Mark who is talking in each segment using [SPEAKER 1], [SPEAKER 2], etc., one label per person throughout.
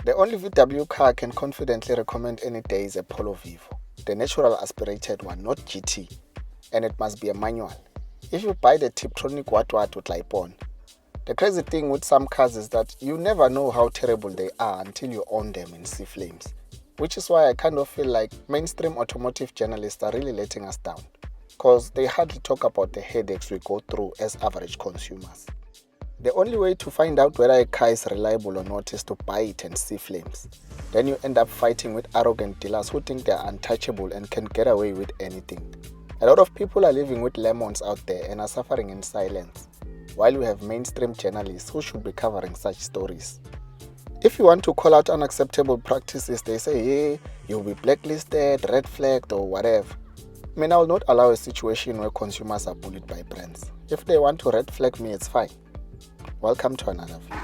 [SPEAKER 1] The only VW car I can confidently recommend any day is a Polo Vivo, the natural aspirated one, not GT, and it must be a manual. If you buy the Tiptronic what with Lipon, the crazy thing with some cars is that you never know how terrible they are until you own them and see flames, which is why I kind of feel like mainstream automotive journalists are really letting us down, because they hardly talk about the headaches we go through as average consumers. The only way to find out whether a car is reliable or not is to buy it and see flames. Then you end up fighting with arrogant dealers who think they are untouchable and can get away with anything. A lot of people are living with lemons out there and are suffering in silence, while we have mainstream journalists who should be covering such stories. If you want to call out unacceptable practices, they say, hey, you'll be blacklisted, red flagged, or whatever. I will not allow a situation where consumers are bullied by brands. If they want to red flag me, it's fine. Welcome to another video.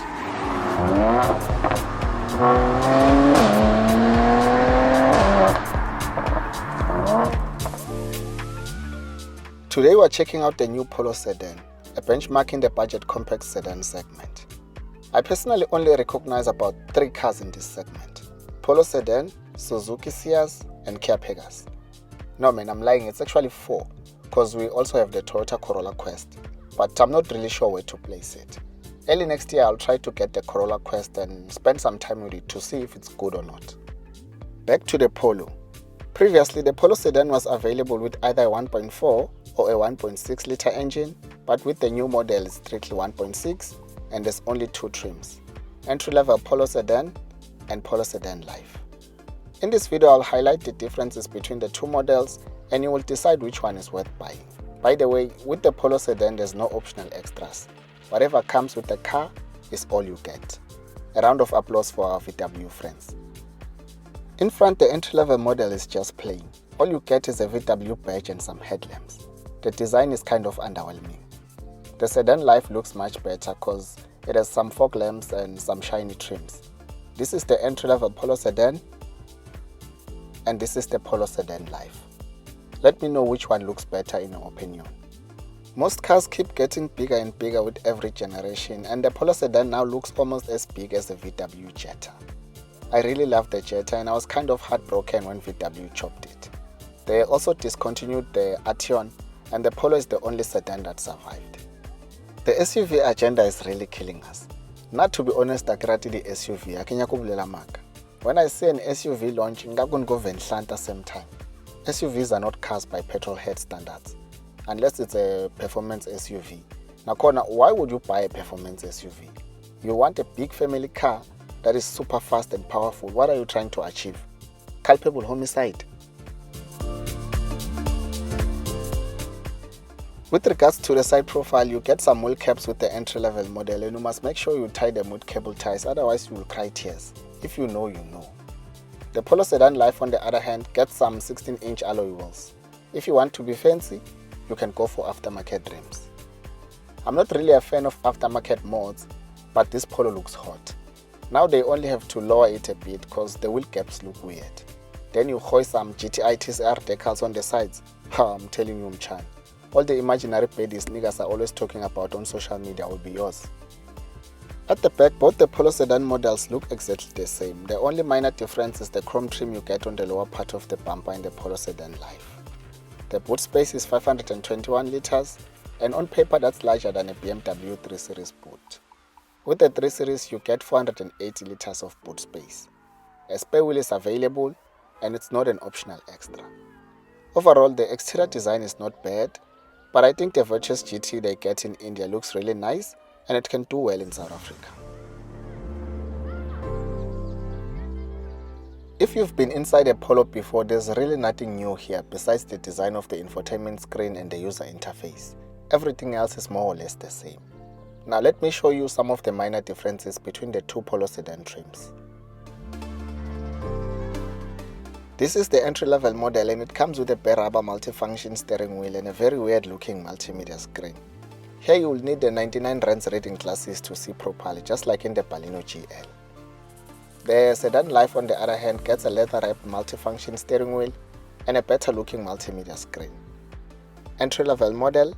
[SPEAKER 1] Today we're checking out the new Polo sedan, a benchmark in the budget compact sedan segment. I personally only recognize about 3 cars in this segment: Polo sedan, Suzuki Ciaz, and Kia Pegas. No man, I'm lying, it's actually 4, because we also have the Toyota Corolla Quest, but I'm not really sure where to place it. Early next year, I'll try to get the Corolla Quest and spend some time with it to see if it's good or not. Back to the Polo. Previously, the Polo sedan was available with either a 1.4 or a 1.6 liter engine, but with the new model, it's strictly 1.6 and there's only 2 trims: entry-level Polo sedan and Polo sedan Life. In this video, I'll highlight the differences between the 2 models and you will decide which one is worth buying. By the way, with the Polo sedan, there's no optional extras. Whatever comes with the car is all you get. A round of applause for our VW friends. In front, the entry-level model is just plain. All you get is a VW badge and some headlamps. The design is kind of underwhelming. The sedan Life looks much better because it has some fog lamps and some shiny trims. This is the entry-level Polo sedan and this is the Polo sedan Life. Let me know which one looks better in your opinion. Most cars keep getting bigger and bigger with every generation, and the Polo sedan now looks almost as big as the VW Jetta. I really love the Jetta and I was kind of heartbroken when VW chopped it. They also discontinued the Arteon and the Polo is the only sedan that survived. The SUV agenda is really killing us. Not to be honest, I created the SUV. When I see an SUV launch, I'm going to go Ventlanta same time. SUVs are not cars by petrol head standards, unless it's a performance SUV. Now, why would you buy a performance SUV? You want a big family car that is super fast and powerful. What are you trying to achieve? Culpable homicide. With regards to the side profile, you get some wheel caps with the entry-level model and you must make sure you tie them with cable ties, otherwise you will cry tears. If you know, you know. The Polo sedan Life, on the other hand, gets some 16-inch alloy wheels. If you want to be fancy, you can go for aftermarket rims. I'm not really a fan of aftermarket mods, but this Polo looks hot. Now they only have to lower it a bit because the wheel gaps look weird. Then you hoist some GTI TCR decals on the sides. I'm telling you, Mchan. All the imaginary baddies niggas are always talking about on social media will be yours. At the back, both the Polo sedan models look exactly the same. The only minor difference is the chrome trim you get on the lower part of the bumper in the Polo sedan Life. The boot space is 521 liters, and on paper that's larger than a BMW 3 Series boot. With the 3 Series, you get 480 liters of boot space. A spare wheel is available, and it's not an optional extra. Overall, the exterior design is not bad, but I think the Virtus GT they get in India looks really nice, and it can do well in South Africa. If you've been inside a Polo before, there's really nothing new here besides the design of the infotainment screen and the user interface. Everything else is more or less the same. Now let me show you some of the minor differences between the 2 Polo sedan trims. This is the entry-level model and it comes with a bare rubber multifunction steering wheel and a very weird looking multimedia screen. Here you will need the 99 rands rating glasses to see properly, just like in the Baleno GL. The sedan Life, on the other hand, gets a leather-wrapped multifunction steering wheel and a better-looking multimedia screen. Entry-level model,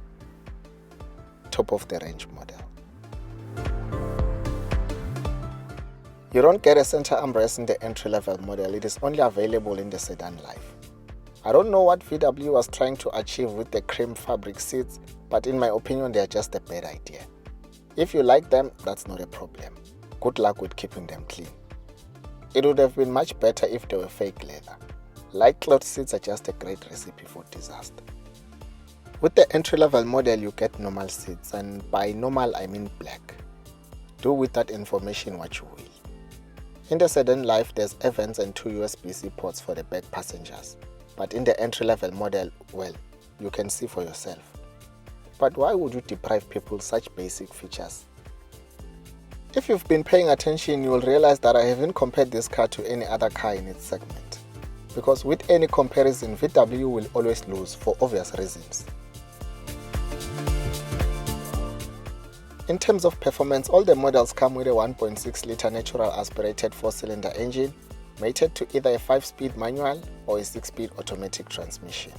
[SPEAKER 1] top-of-the-range model. You don't get a center armrest in the entry-level model, it is only available in the sedan life. I don't know what VW was trying to achieve with the cream fabric seats, but in my opinion they are just a bad idea. If you like them, that's not a problem. Good luck with keeping them clean. It would have been much better if they were fake leather. Light cloth seats are just a great recipe for disaster. With the entry-level model you get normal seats, and by normal I mean black. Do with that information what you will. In the sedan life there's vents and 2 USB-C ports for the back passengers, but in the entry-level model, well, you can see for yourself. But why would you deprive people such basic features? If you've been paying attention, you will realize that I haven't compared this car to any other car in its segment. Because with any comparison, VW will always lose for obvious reasons. In terms of performance, all the models come with a 1.6-litre natural aspirated 4-cylinder engine, mated to either a 5-speed manual or a 6-speed automatic transmission.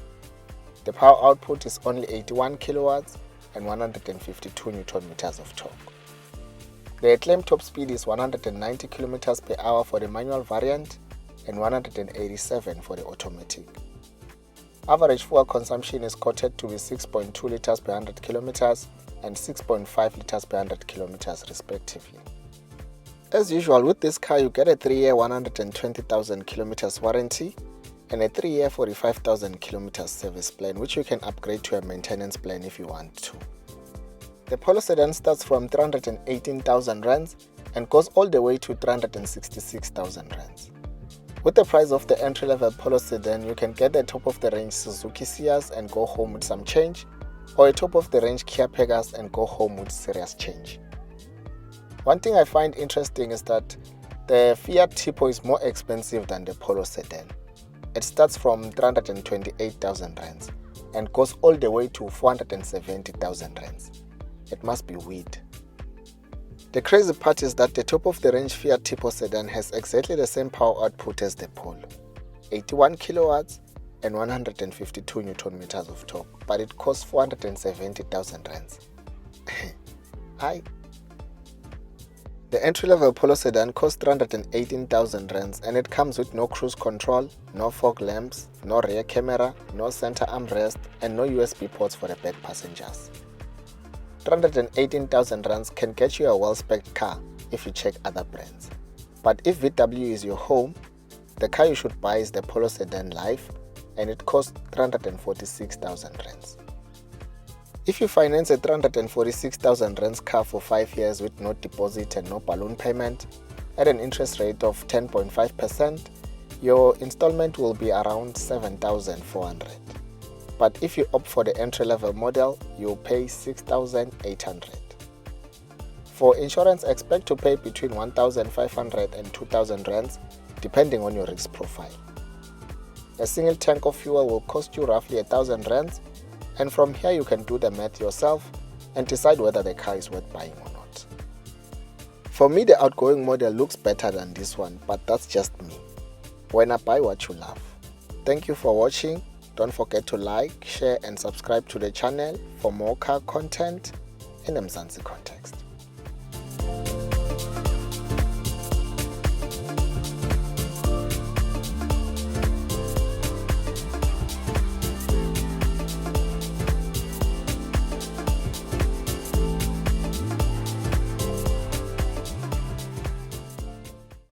[SPEAKER 1] The power output is only 81 kilowatts and 152 Newton meters of torque. The acclaimed top speed is 190 kilometers per hour for the manual variant and 187 for the automatic. Average fuel consumption is quoted to be 6.2 liters per 100 kilometers and 6.5 liters per 100 kilometers respectively. As usual with this car you get a 3-year 120,000 kilometers warranty and a 3-year 45,000 kilometers service plan, which you can upgrade to a maintenance plan if you want to. The Polo sedan starts from 318,000 rands and goes all the way to 366,000 rands. With the price of the entry-level Polo sedan, you can get the top-of-the-range Suzuki Ciaz and go home with some change, or a top-of-the-range Kia Pegas and go home with serious change. One thing I find interesting is that the Fiat Tipo is more expensive than the Polo sedan. It starts from 328,000 rands and goes all the way to 470,000 rands. It must be weird. The crazy part is that the top-of-the-range Fiat Tipo sedan has exactly the same power output as the Polo, 81 kilowatts and 152 Newton meters of torque, but it costs 470,000 rands. Hi. The entry-level Polo sedan costs 318,000 rands and it comes with no cruise control, no fog lamps, no rear camera, no center armrest and no USB ports for the back passengers. 318,000 rands can get you a well-spec'd car if you check other brands. But if VW is your home, the car you should buy is the Polo sedan Life and it costs 346,000 rands. If you finance a 346,000 rands car for 5 years with no deposit and no balloon payment at an interest rate of 10.5%, your installment will be around 7,400. But if you opt for the entry-level model, you'll pay 6,800. For insurance, expect to pay between 1,500 and 2,000 rands depending on your risk profile. A single tank of fuel will cost you roughly 1,000 rands, and from here you can do the math yourself and decide whether the car is worth buying or not. For me, the outgoing model looks better than this one, but that's just me. When I buy what you love. Thank you for watching. Don't forget to like, share and subscribe to the channel for more car content in the Mzansi context.